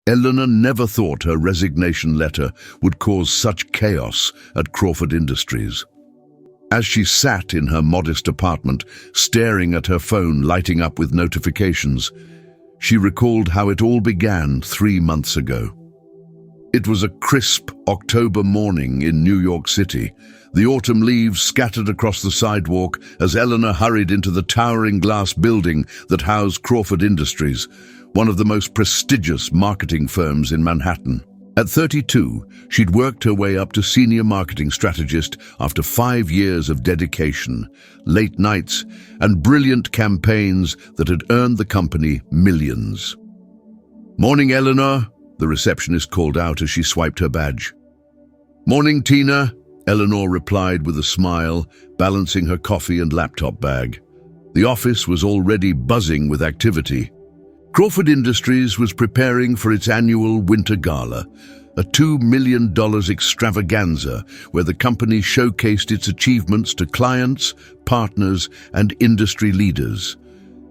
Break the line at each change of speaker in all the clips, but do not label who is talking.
Eleanor never thought her resignation letter would cause such chaos at Crawford Industries. As she sat in her modest apartment, staring at her phone lighting up with notifications, she recalled how it all began 3 months ago. It was a crisp October morning in New York City. The autumn leaves scattered across the sidewalk as Eleanor hurried into the towering glass building that housed Crawford Industries, one of the most prestigious marketing firms in Manhattan. At 32, she'd worked her way up to senior marketing strategist after 5 years of dedication, late nights, and brilliant campaigns that had earned the company millions. "Morning, Eleanor," the receptionist called out as she swiped her badge. "Morning, Tina," Eleanor replied with a smile, balancing her coffee and laptop bag. The office was already buzzing with activity. Crawford Industries was preparing for its annual Winter Gala, a $2 million extravaganza where the company showcased its achievements to clients, partners, and industry leaders.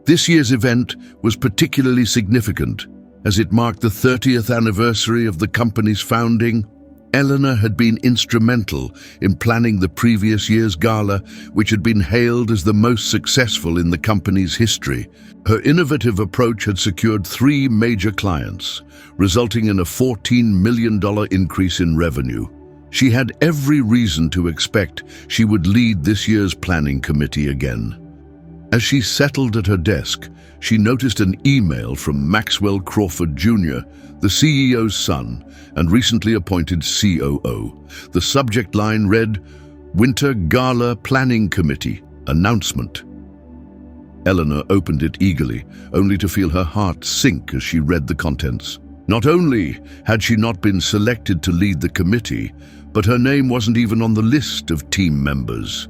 This year's event was particularly significant as it marked the 30th anniversary of the company's founding. Eleanor had been instrumental in planning the previous year's gala, which had been hailed as the most successful in the company's history. Her innovative approach had secured 3 major clients, resulting in a $14 million increase in revenue. She had every reason to expect she would lead this year's planning committee again. As she settled at her desk, she noticed an email from Maxwell Crawford Jr., the CEO's son and recently appointed COO. The subject line read, "Winter Gala Planning Committee, Announcement." Eleanor opened it eagerly, only to feel her heart sink as she read the contents. Not only had she not been selected to lead the committee, but her name wasn't even on the list of team members.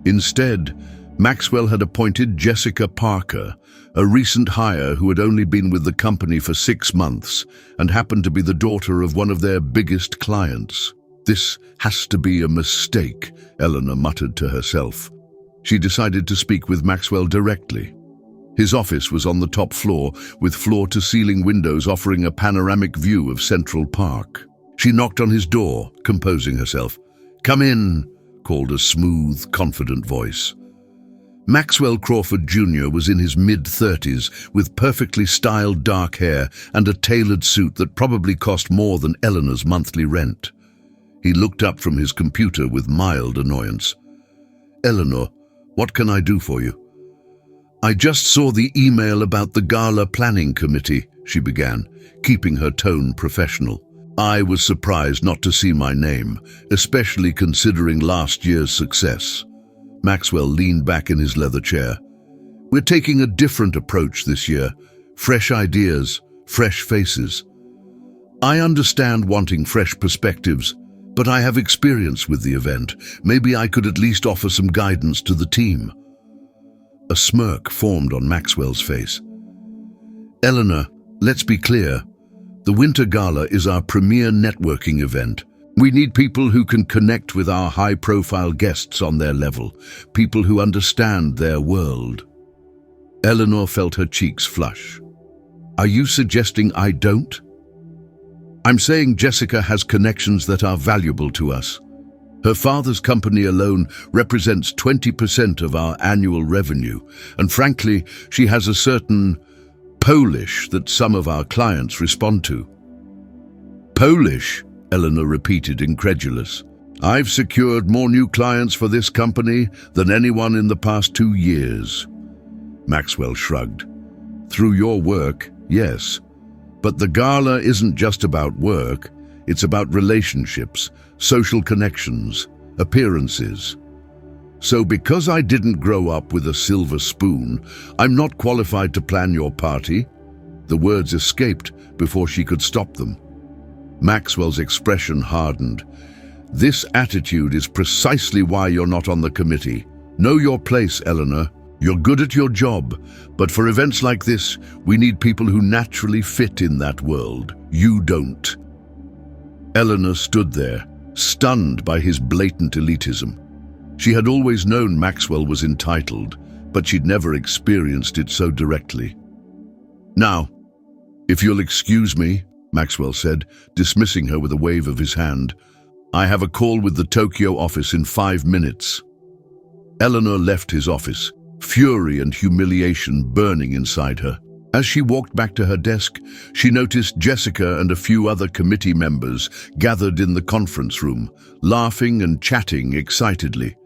Instead, Maxwell had appointed Jessica Parker, a recent hire who had only been with the company for 6 months and happened to be the daughter of one of their biggest clients. "This has to be a mistake," Eleanor muttered to herself. She decided to speak with Maxwell directly. His office was on the top floor, with floor-to-ceiling windows offering a panoramic view of Central Park. She knocked on his door, composing herself. "Come in," called a smooth, confident voice. Maxwell Crawford Jr. was in his mid-30s, with perfectly styled dark hair and a tailored suit that probably cost more than Eleanor's monthly rent. He looked up from his computer with mild annoyance. "Eleanor, what can I do for you?" "I just saw the email about the Gala Planning Committee," she began, keeping her tone professional. "I was surprised not to see my name, especially considering last year's success." Maxwell leaned back in his leather chair. "We're taking a different approach this year. Fresh ideas, fresh faces. I understand wanting fresh perspectives, but I have experience with the event. Maybe I could at least offer some guidance to the team." A smirk formed on Maxwell's face. "Eleanor, let's be clear. The Winter Gala is our premier networking event. We need people who can connect with our high-profile guests on their level, people who understand their world." Eleanor felt her cheeks flush. "Are you suggesting I don't?" "I'm saying Jessica has connections that are valuable to us. Her father's company alone represents 20% of our annual revenue, and frankly, she has a certain Polish that some of our clients respond to." "Polish?" Eleanor repeated, incredulous. "I've secured more new clients for this company than anyone in the past 2 years. Maxwell shrugged. "Through your work, yes. But the gala isn't just about work. It's about relationships, social connections, appearances. So because I didn't grow up with a silver spoon, I'm not qualified to plan your party." The words escaped before she could stop them. Maxwell's expression hardened. "This attitude is precisely why you're not on the committee. Know your place, Eleanor. You're good at your job, but for events like this, we need people who naturally fit in that world. You don't." Eleanor stood there, stunned by his blatant elitism. She had always known Maxwell was entitled, but she'd never experienced it so directly. "Now, if you'll excuse me," Maxwell said, dismissing her with a wave of his hand. "I have a call with the Tokyo office in 5 minutes." Eleanor left his office, fury and humiliation burning inside her. As she walked back to her desk, she noticed Jessica and a few other committee members gathered in the conference room, laughing and chatting excitedly.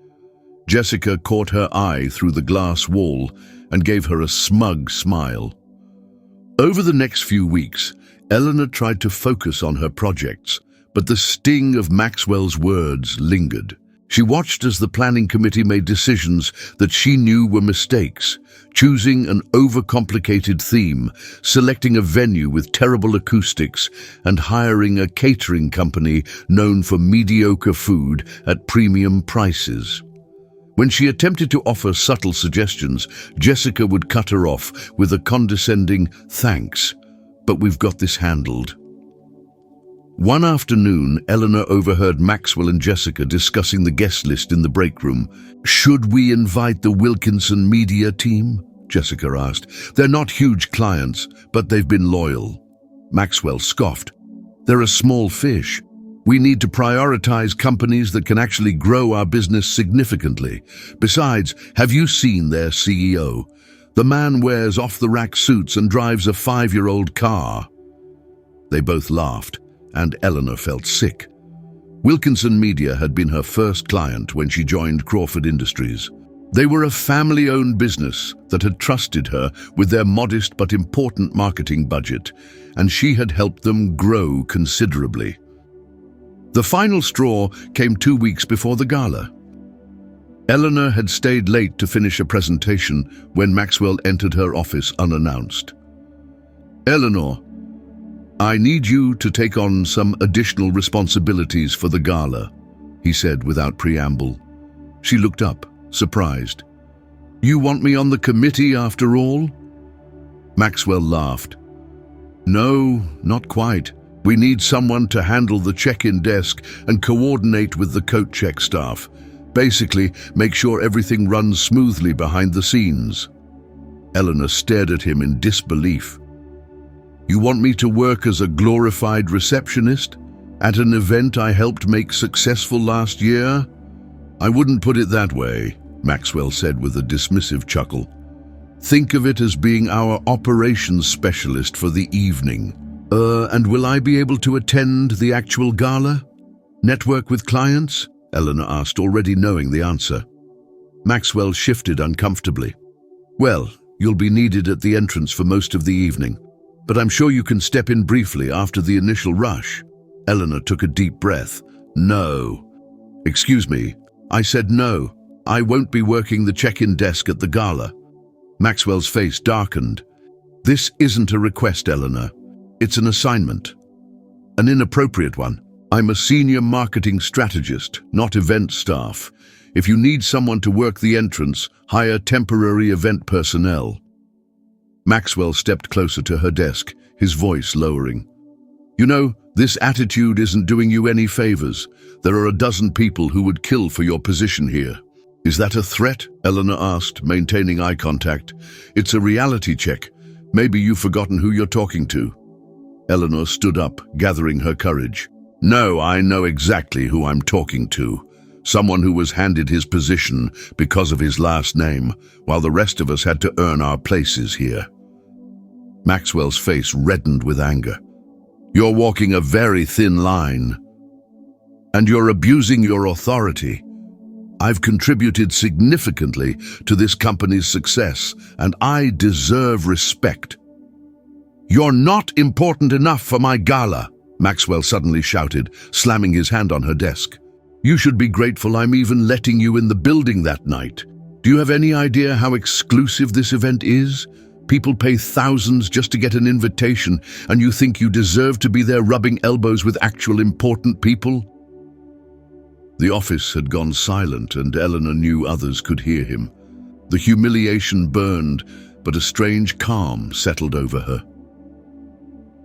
Jessica caught her eye through the glass wall and gave her a smug smile. Over the next few weeks, Eleanor tried to focus on her projects, but the sting of Maxwell's words lingered. She watched as the planning committee made decisions that she knew were mistakes, choosing an overcomplicated theme, selecting a venue with terrible acoustics, and hiring a catering company known for mediocre food at premium prices. When she attempted to offer subtle suggestions, Jessica would cut her off with a condescending "Thanks, but we've got this handled." One afternoon, Eleanor overheard Maxwell and Jessica discussing the guest list in the break room. "Should we invite the Wilkinson media team?" Jessica asked. "They're not huge clients, but they've been loyal." Maxwell scoffed. "They're a small fish. We need to prioritize companies that can actually grow our business significantly. Besides, have you seen their CEO? The man wears off-the-rack suits and drives a 5-year-old car." They both laughed, and Eleanor felt sick. Wilkinson Media had been her first client when she joined Crawford Industries. They were a family-owned business that had trusted her with their modest but important marketing budget, and she had helped them grow considerably. The final straw came 2 weeks before the gala. Eleanor had stayed late to finish a presentation when Maxwell entered her office unannounced. "Eleanor, I need you to take on some additional responsibilities for the gala," he said without preamble. She looked up, surprised. "You want me on the committee after all?" Maxwell laughed. "No, not quite. We need someone to handle the check-in desk and coordinate with the coat check staff. Basically, make sure everything runs smoothly behind the scenes." Eleanor stared at him in disbelief. "You want me to work as a glorified receptionist at an event I helped make successful last year?" "I wouldn't put it that way," Maxwell said with a dismissive chuckle. "Think of it as being our operations specialist for the evening." And will I be able to attend the actual gala? Network with clients?" Eleanor asked, already knowing the answer. Maxwell shifted uncomfortably. "Well, you'll be needed at the entrance for most of the evening, but I'm sure you can step in briefly after the initial rush." Eleanor took a deep breath. "No." "Excuse me, I said no. I won't be working the check-in desk at the gala." Maxwell's face darkened. "This isn't a request, Eleanor. It's an assignment. An inappropriate one. I'm a senior marketing strategist, not event staff. If you need someone to work the entrance, hire temporary event personnel." Maxwell stepped closer to her desk, his voice lowering. "You know, this attitude isn't doing you any favors. There are a dozen people who would kill for your position here." "Is that a threat?" Eleanor asked, maintaining eye contact. "It's a reality check. Maybe you've forgotten who you're talking to." Eleanor stood up, gathering her courage. "No, I know exactly who I'm talking to. Someone who was handed his position because of his last name, while the rest of us had to earn our places here." Maxwell's face reddened with anger. "You're walking a very thin line. And you're abusing your authority. I've contributed significantly to this company's success, and I deserve respect." "You're not important enough for my gala," Maxwell suddenly shouted, slamming his hand on her desk. "You should be grateful I'm even letting you in the building that night. Do you have any idea how exclusive this event is? People pay thousands just to get an invitation, and you think you deserve to be there rubbing elbows with actual important people?" The office had gone silent, and Eleanor knew others could hear him. The humiliation burned, but a strange calm settled over her.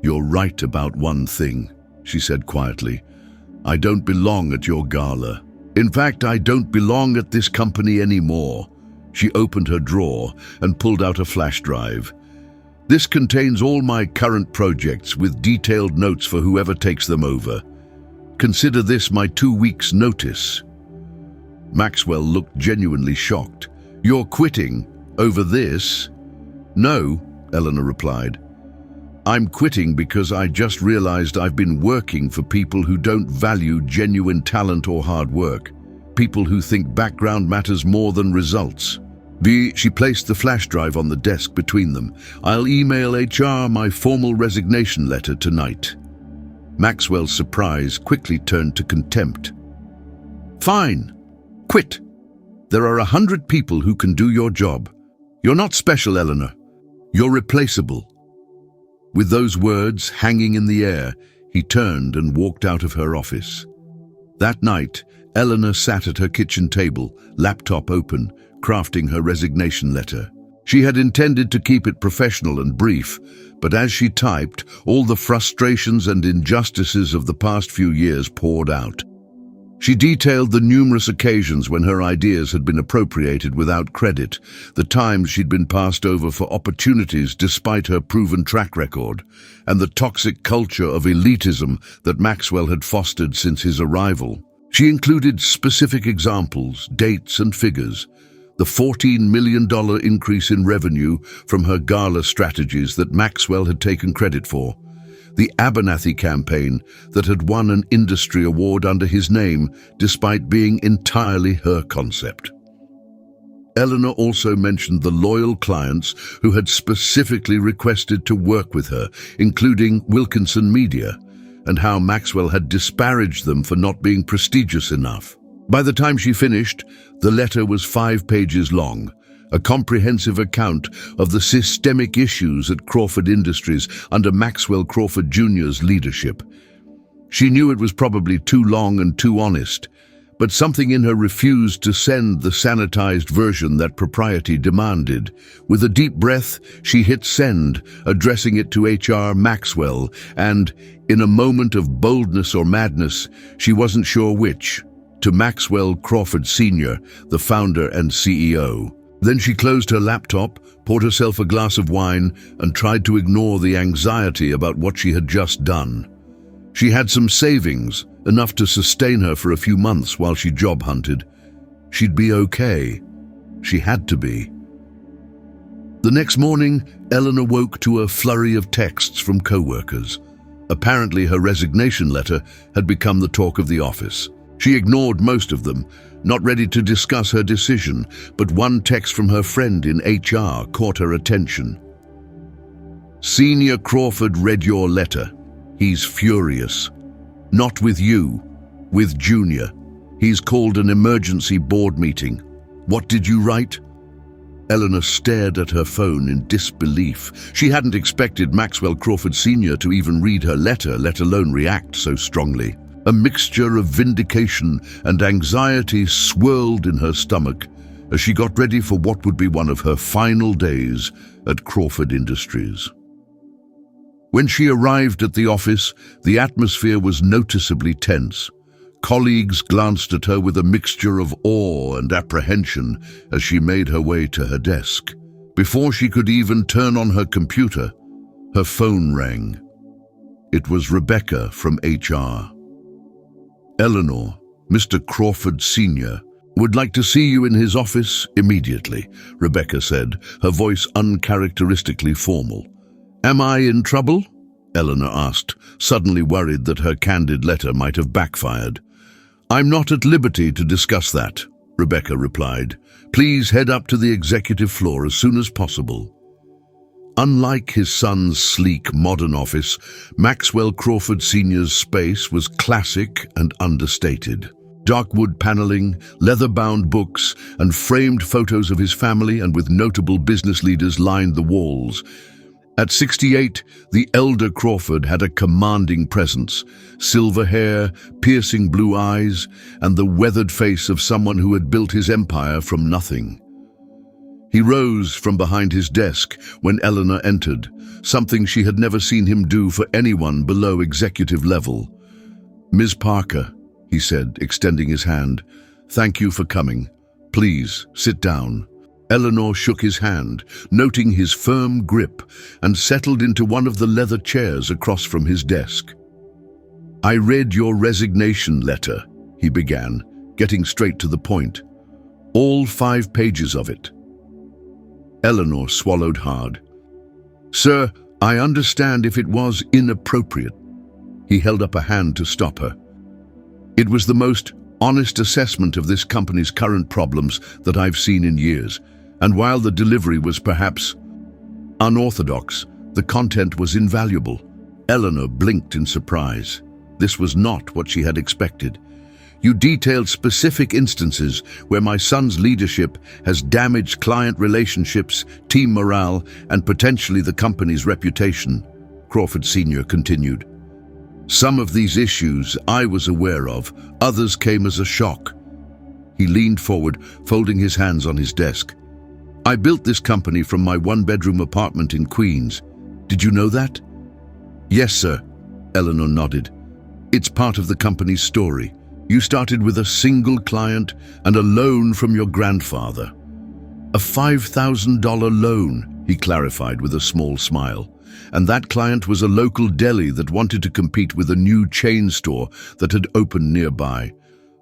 "You're right about one thing," she said quietly. "I don't belong at your gala. In fact, I don't belong at this company anymore." She opened her drawer and pulled out a flash drive. This contains all my current projects with detailed notes for whoever takes them over. Consider this my 2 weeks' notice." Maxwell looked genuinely shocked. "You're quitting over this?" "No," Eleanor replied. "I'm quitting because I just realized I've been working for people who don't value genuine talent or hard work. People who think background matters more than results." She placed the flash drive on the desk between them. "I'll email HR my formal resignation letter tonight." Maxwell's surprise quickly turned to contempt. "Fine. Quit. There are 100 people who can do your job. You're not special, Eleanor. You're replaceable." With those words hanging in the air, he turned and walked out of her office. That night, Eleanor sat at her kitchen table, laptop open, crafting her resignation letter. She had intended to keep it professional and brief, but as she typed, all the frustrations and injustices of the past few years poured out. She detailed the numerous occasions when her ideas had been appropriated without credit, the times she'd been passed over for opportunities despite her proven track record, and the toxic culture of elitism that Maxwell had fostered since his arrival. She included specific examples, dates and figures. The $14 million increase in revenue from her Gala strategies that Maxwell had taken credit for. The Abernathy campaign that had won an industry award under his name despite being entirely her concept. Eleanor also mentioned the loyal clients who had specifically requested to work with her, including Wilkinson Media, and how Maxwell had disparaged them for not being prestigious enough. By the time she finished, the letter was 5 pages long, a comprehensive account of the systemic issues at Crawford Industries under Maxwell Crawford Jr.'s leadership. She knew it was probably too long and too honest, but something in her refused to send the sanitized version that propriety demanded. With a deep breath, she hit send, addressing it to HR Maxwell, and, in a moment of boldness or madness, she wasn't sure which, to Maxwell Crawford Sr., the founder and CEO. Then she closed her laptop, poured herself a glass of wine, and tried to ignore the anxiety about what she had just done. She had some savings, enough to sustain her for a few months while she job hunted. She'd be okay. She had to be. The next morning, Eleanor woke to a flurry of texts from co-workers. Apparently her resignation letter had become the talk of the office. She ignored most of them, not ready to discuss her decision, but one text from her friend in HR caught her attention. "Senior Crawford read your letter. He's furious. Not with you, with Junior. He's called an emergency board meeting. What did you write?" Eleanor stared at her phone in disbelief. She hadn't expected Maxwell Crawford Sr. to even read her letter, let alone react so strongly. A mixture of vindication and anxiety swirled in her stomach as she got ready for what would be one of her final days at Crawford Industries. When she arrived at the office, the atmosphere was noticeably tense. Colleagues glanced at her with a mixture of awe and apprehension as she made her way to her desk. Before she could even turn on her computer, her phone rang. It was Rebecca from HR. "Eleanor, Mr. Crawford Sr. would like to see you in his office immediately," Rebecca said, her voice uncharacteristically formal. "Am I in trouble?" Eleanor asked, suddenly worried that her candid letter might have backfired. "I'm not at liberty to discuss that," Rebecca replied. "Please head up to the executive floor as soon as possible." Unlike his son's sleek, modern office, Maxwell Crawford Sr.'s space was classic and understated. Dark wood paneling, leather-bound books, and framed photos of his family and with notable business leaders lined the walls. At 68, the elder Crawford had a commanding presence, silver hair, piercing blue eyes, and the weathered face of someone who had built his empire from nothing. He rose from behind his desk when Eleanor entered, something she had never seen him do for anyone below executive level. "Ms. Parker," he said, extending his hand, "thank you for coming. Please, sit down." Eleanor shook his hand, noting his firm grip, and settled into one of the leather chairs across from his desk. "I read your resignation letter," he began, getting straight to the point. "All 5 pages of it." Eleanor swallowed hard. "Sir, I understand if it was inappropriate." He held up a hand to stop her. "It was the most honest assessment of this company's current problems that I've seen in years, and while the delivery was perhaps unorthodox, the content was invaluable." Eleanor blinked in surprise. This was not what she had expected. "You detailed specific instances where my son's leadership has damaged client relationships, team morale, and potentially the company's reputation," Crawford Sr. continued. "Some of these issues I was aware of, others came as a shock." He leaned forward, folding his hands on his desk. "I built this company from my 1-bedroom apartment in Queens. Did you know that?" "Yes, sir," Eleanor nodded. "It's part of the company's story. You started with a single client and a loan from your grandfather." "A $5,000 loan," he clarified with a small smile. "And that client was a local deli that wanted to compete with a new chain store that had opened nearby.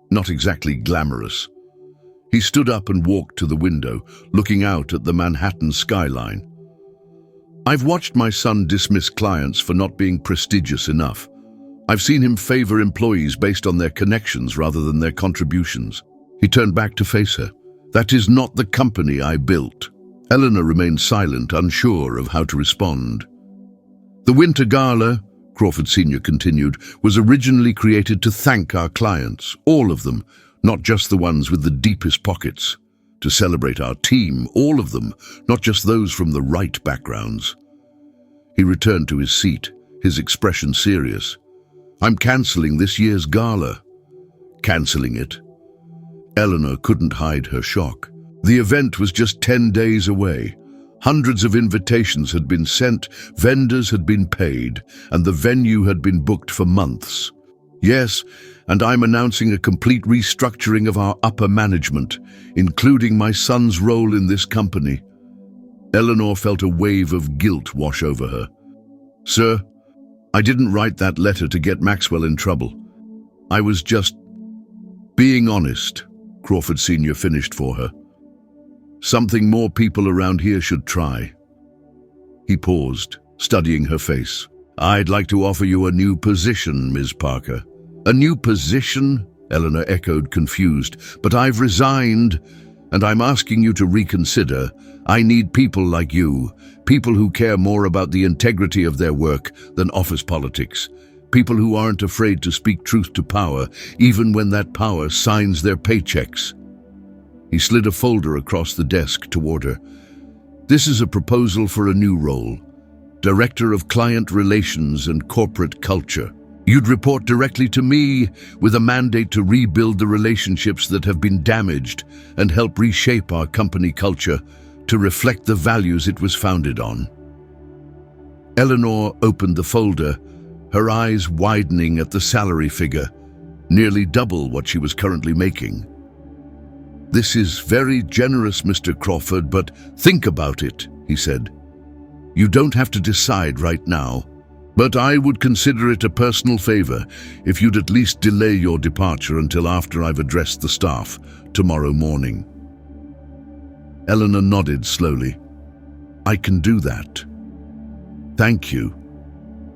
Not exactly glamorous." He stood up and walked to the window, looking out at the Manhattan skyline. "I've watched my son dismiss clients for not being prestigious enough. I've seen him favor employees based on their connections rather than their contributions." He turned back to face her. "That is not the company I built." Eleanor remained silent, unsure of how to respond. "The Winter Gala," Crawford Sr. continued, "was originally created to thank our clients, all of them, not just the ones with the deepest pockets. To celebrate our team, all of them, not just those from the right backgrounds." He returned to his seat, his expression serious. "I'm cancelling this year's gala." "Cancelling it?" Eleanor couldn't hide her shock. The event was just 10 days away. Hundreds of invitations had been sent, vendors had been paid, and the venue had been booked for months. "Yes, and I'm announcing a complete restructuring of our upper management, including my son's role in this company." Eleanor felt a wave of guilt wash over her. "Sir, I didn't write that letter to get Maxwell in trouble. I was just being honest," Crawford Sr. finished for her. "Something more people around here should try." He paused, studying her face. "I'd like to offer you a new position, Ms. Parker." "A new position?" Eleanor echoed, confused. "But I've resigned, and I'm asking you to reconsider. I need people like you, people who care more about the integrity of their work than office politics, people who aren't afraid to speak truth to power, even when that power signs their paychecks." He slid a folder across the desk toward her. "This is a proposal for a new role, Director of Client Relations and Corporate Culture. You'd report directly to me with a mandate to rebuild the relationships that have been damaged and help reshape our company culture to reflect the values it was founded on." Eleanor opened the folder, her eyes widening at the salary figure, nearly double what she was currently making. "This is very generous, Mr. Crawford, but think about it," he said. "You don't have to decide right now, but I would consider it a personal favor if you'd at least delay your departure until after I've addressed the staff tomorrow morning." Eleanor nodded slowly. "I can do that. Thank you."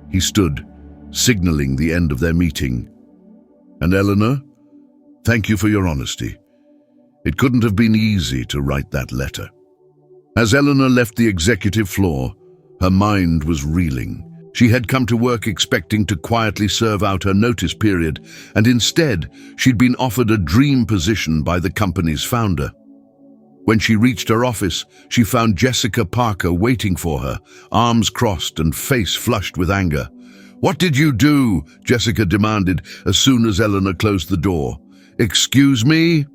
He stood, signaling the end of their meeting. "And Eleanor, thank you for your honesty. It couldn't have been easy to write that letter." As Eleanor left the executive floor, her mind was reeling. She had come to work expecting to quietly serve out her notice period, and instead, she'd been offered a dream position by the company's founder. When she reached her office, she found Jessica Parker waiting for her, arms crossed and face flushed with anger. "What did you do?" Jessica demanded as soon as Eleanor closed the door. "Excuse me?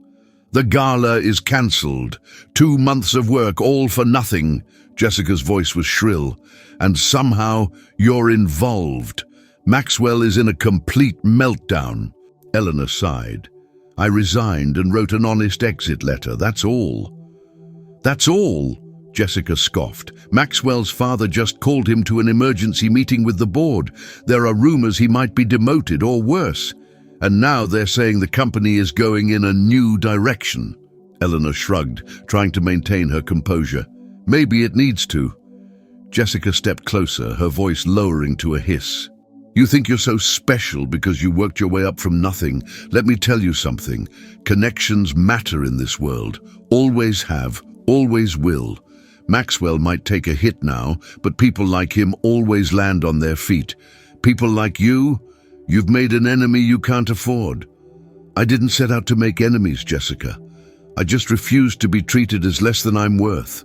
The gala is cancelled. 2 months of work, all for nothing." Jessica's voice was shrill. "And somehow you're involved. Maxwell is in a complete meltdown." Eleanor sighed. "I resigned and wrote an honest exit letter, that's all." That's all, Jessica scoffed. Maxwell's father just called him to an emergency meeting with the board. There are rumors he might be demoted or worse. And now they're saying the company is going in a new direction. Eleanor shrugged, trying to maintain her composure. Maybe it needs to. Jessica stepped closer, her voice lowering to a hiss. You think you're so special because you worked your way up from nothing. Let me tell you something. Connections matter in this world. Always have, always will. Maxwell might take a hit now, but people like him always land on their feet. People like you, you've made an enemy you can't afford. I didn't set out to make enemies, Jessica. I just refused to be treated as less than I'm worth.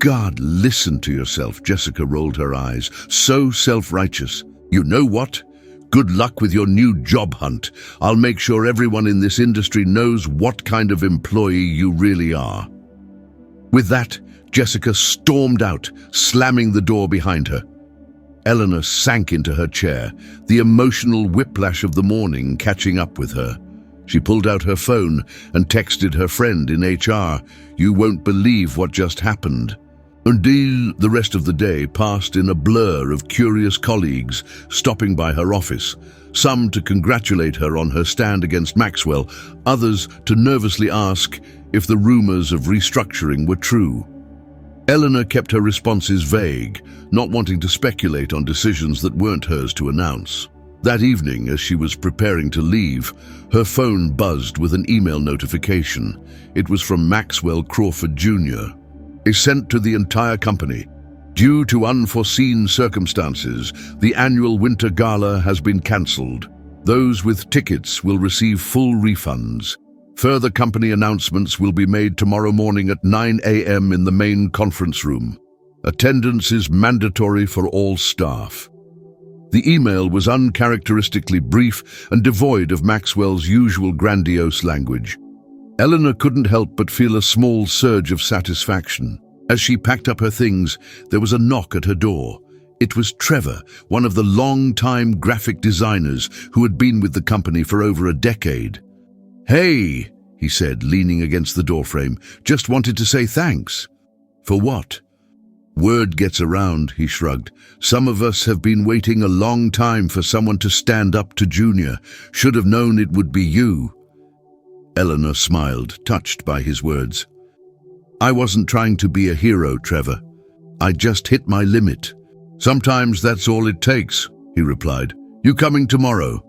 God, listen to yourself, Jessica rolled her eyes. So self-righteous. You know what? Good luck with your new job hunt. I'll make sure everyone in this industry knows what kind of employee you really are. With that, Jessica stormed out, slamming the door behind her. Eleanor sank into her chair, the emotional whiplash of the morning catching up with her. She pulled out her phone and texted her friend in HR, "You won't believe what just happened." Indeed, the rest of the day passed in a blur of curious colleagues stopping by her office, some to congratulate her on her stand against Maxwell, others to nervously ask if the rumors of restructuring were true. Eleanor kept her responses vague, not wanting to speculate on decisions that weren't hers to announce. That evening, as she was preparing to leave, her phone buzzed with an email notification. It was from Maxwell Crawford Jr. It sent to the entire company. Due to unforeseen circumstances, the annual Winter Gala has been cancelled. Those with tickets will receive full refunds. Further company announcements will be made tomorrow morning at 9 a.m. in the main conference room. Attendance is mandatory for all staff. The email was uncharacteristically brief and devoid of Maxwell's usual grandiose language. Eleanor couldn't help but feel a small surge of satisfaction. As she packed up her things, there was a knock at her door. It was Trevor, one of the long-time graphic designers who had been with the company for over a decade. "Hey," he said, leaning against the doorframe, "just wanted to say thanks." "For what?" "Word gets around," he shrugged. "Some of us have been waiting a long time for someone to stand up to Junior. Should have known it would be you." Eleanor smiled, touched by his words. "I wasn't trying to be a hero, Trevor. I just hit my limit." "Sometimes that's all it takes," he replied. "You coming tomorrow?"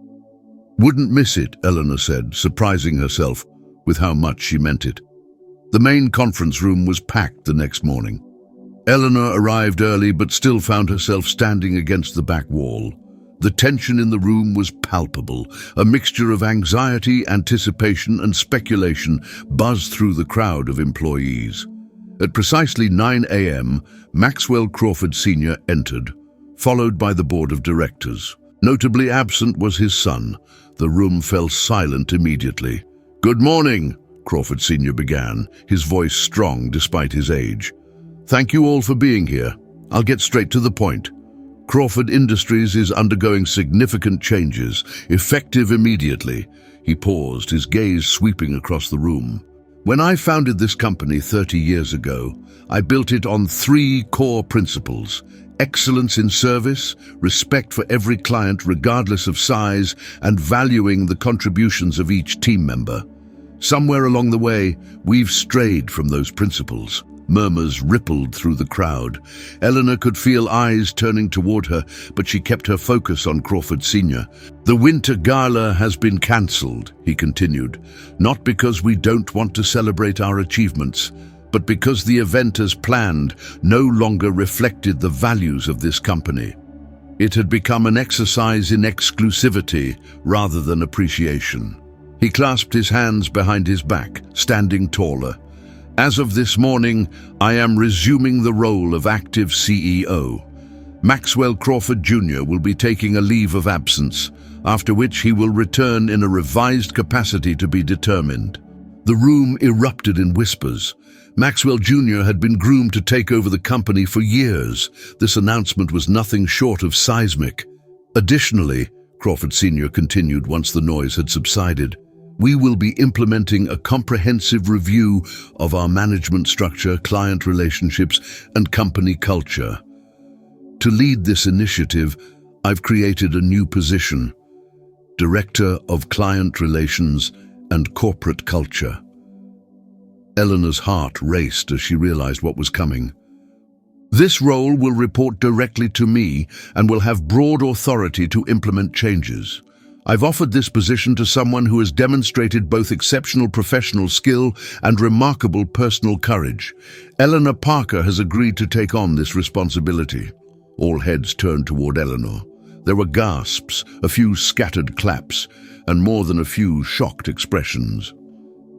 "Wouldn't miss it," Eleanor said, surprising herself with how much she meant it. The main conference room was packed the next morning. Eleanor arrived early but still found herself standing against the back wall. The tension in the room was palpable. A mixture of anxiety, anticipation, and speculation buzzed through the crowd of employees. At precisely 9 a.m., Maxwell Crawford Sr. entered, followed by the board of directors. Notably absent was his son. The room fell silent immediately. "Good morning," Crawford Sr. began, his voice strong despite his age. "Thank you all for being here. I'll get straight to the point. Crawford Industries is undergoing significant changes, effective immediately." He paused, his gaze sweeping across the room. "When I founded this company 30 years ago, I built it on 3 core principles: excellence in service, respect for every client regardless of size, and valuing the contributions of each team member. Somewhere along the way, we've strayed from those principles." Murmurs rippled through the crowd. Eleanor could feel eyes turning toward her, but she kept her focus on Crawford Sr. "The Winter Gala has been cancelled," he continued, "not because we don't want to celebrate our achievements, but because the event as planned no longer reflected the values of this company. It had become an exercise in exclusivity rather than appreciation." He clasped his hands behind his back, standing taller. "As of this morning, I am resuming the role of active CEO. Maxwell Crawford Jr. will be taking a leave of absence, after which he will return in a revised capacity to be determined." The room erupted in whispers. Maxwell Jr. had been groomed to take over the company for years. This announcement was nothing short of seismic. "Additionally," Crawford Sr. continued once the noise had subsided, We will be implementing a comprehensive review of our management structure, client relationships, and company culture. To lead this initiative, I've created a new position, Director of Client Relations and Corporate Culture. Eleanor's heart raced as she realized what was coming. This role will report directly to me and will have broad authority to implement changes. I've offered this position to someone who has demonstrated both exceptional professional skill and remarkable personal courage. Eleanor Parker has agreed to take on this responsibility. All heads turned toward Eleanor. There were gasps, a few scattered claps, and more than a few shocked expressions.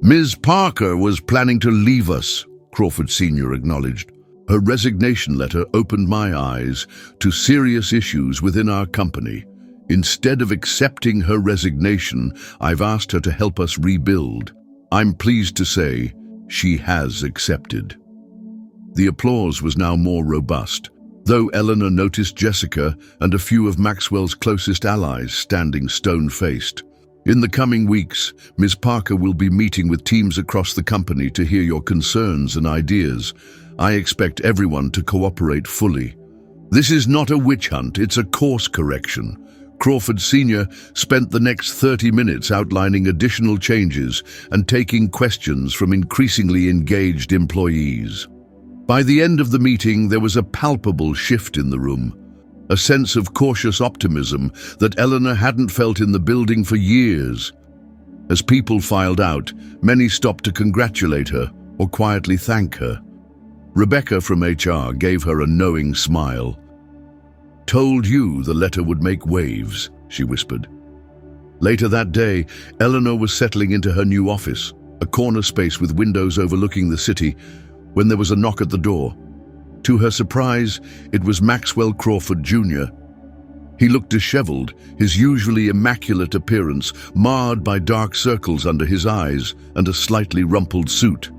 Ms. Parker was planning to leave us, Crawford Sr. acknowledged. Her resignation letter opened my eyes to serious issues within our company. Instead of accepting her resignation, I've asked her to help us rebuild. I'm pleased to say she has accepted. The applause was now more robust, though Eleanor noticed Jessica and a few of Maxwell's closest allies standing stone-faced. In the coming weeks, Ms. Parker will be meeting with teams across the company to hear your concerns and ideas. I expect everyone to cooperate fully. This is not a witch hunt, it's a course correction. Crawford Sr. spent the next 30 minutes outlining additional changes and taking questions from increasingly engaged employees. By the end of the meeting, there was a palpable shift in the room, a sense of cautious optimism that Eleanor hadn't felt in the building for years. As people filed out, many stopped to congratulate her or quietly thank her. Rebecca from HR gave her a knowing smile. "Told you the letter would make waves," she whispered. Later that day, Eleanor was settling into her new office, a corner space with windows overlooking the city, when there was a knock at the door. To her surprise, it was Maxwell Crawford Jr. He looked disheveled, his usually immaculate appearance marred by dark circles under his eyes and a slightly rumpled suit.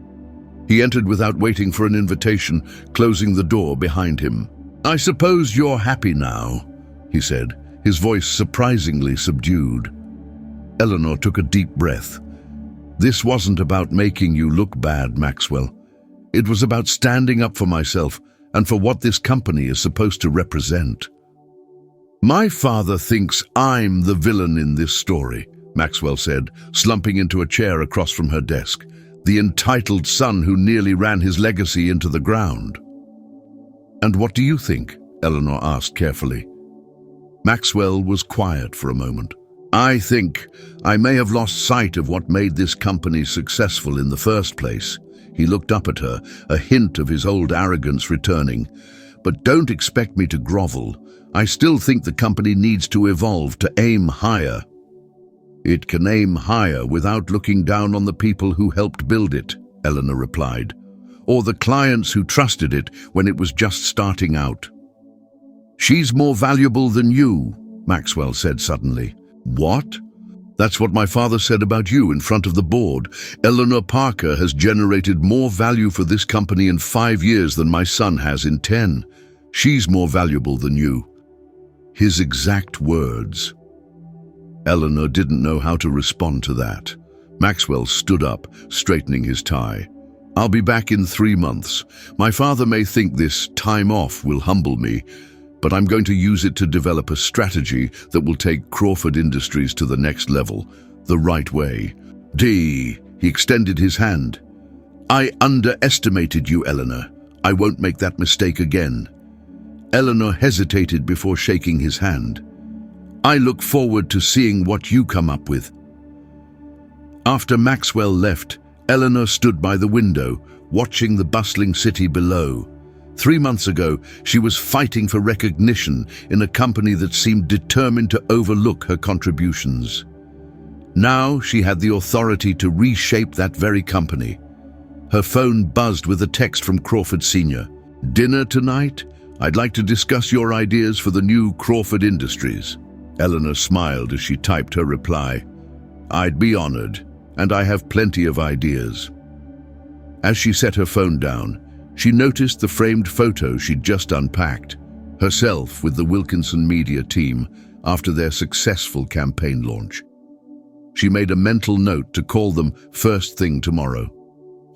He entered without waiting for an invitation, closing the door behind him. "I suppose you're happy now," he said, his voice surprisingly subdued. Eleanor took a deep breath. "This wasn't about making you look bad, Maxwell. It was about standing up for myself and for what this company is supposed to represent." "My father thinks I'm the villain in this story," Maxwell said, slumping into a chair across from her desk. "The entitled son who nearly ran his legacy into the ground." "And what do you think?" Eleanor asked carefully. Maxwell was quiet for a moment. "I think I may have lost sight of what made this company successful in the first place." He looked up at her, a hint of his old arrogance returning. "But don't expect me to grovel. I still think the company needs to evolve to aim higher." "It can aim higher without looking down on the people who helped build it," Eleanor replied, "or the clients who trusted it when it was just starting out." "She's more valuable than you," Maxwell said suddenly. "What?" "That's what my father said about you in front of the board. Eleanor Parker has generated more value for this company in 5 years than my son has in 10. She's more valuable than you." His exact words. Eleanor didn't know how to respond to that. Maxwell stood up, straightening his tie. "I'll be back in 3 months. My father may think this time off will humble me, but I'm going to use it to develop a strategy that will take Crawford Industries to the next level, the right way." He extended his hand. "I underestimated you, Eleanor. I won't make that mistake again." Eleanor hesitated before shaking his hand. "I look forward to seeing what you come up with." After Maxwell left, Eleanor stood by the window, watching the bustling city below. 3 months ago, she was fighting for recognition in a company that seemed determined to overlook her contributions. Now she had the authority to reshape that very company. Her phone buzzed with a text from Crawford Sr. "Dinner tonight? I'd like to discuss your ideas for the new Crawford Industries." Eleanor smiled as she typed her reply. "I'd be honored, and I have plenty of ideas." As she set her phone down, she noticed the framed photo she'd just unpacked, herself with the Wilkinson media team after their successful campaign launch. She made a mental note to call them first thing tomorrow.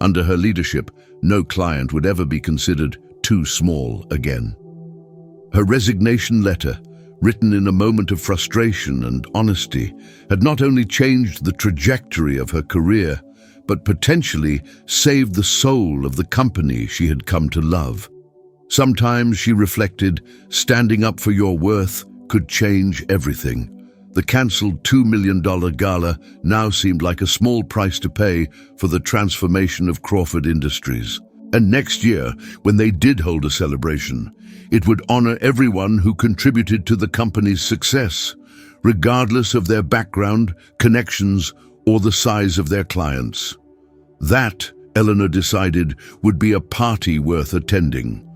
Under her leadership, no client would ever be considered too small again. Her resignation letter, written in a moment of frustration and honesty, had not only changed the trajectory of her career, but potentially saved the soul of the company she had come to love. Sometimes, she reflected, standing up for your worth could change everything. The cancelled $2 million gala now seemed like a small price to pay for the transformation of Crawford Industries. And next year, when they did hold a celebration, it would honor everyone who contributed to the company's success, regardless of their background, connections, or the size of their clients. That, Eleanor decided, would be a party worth attending.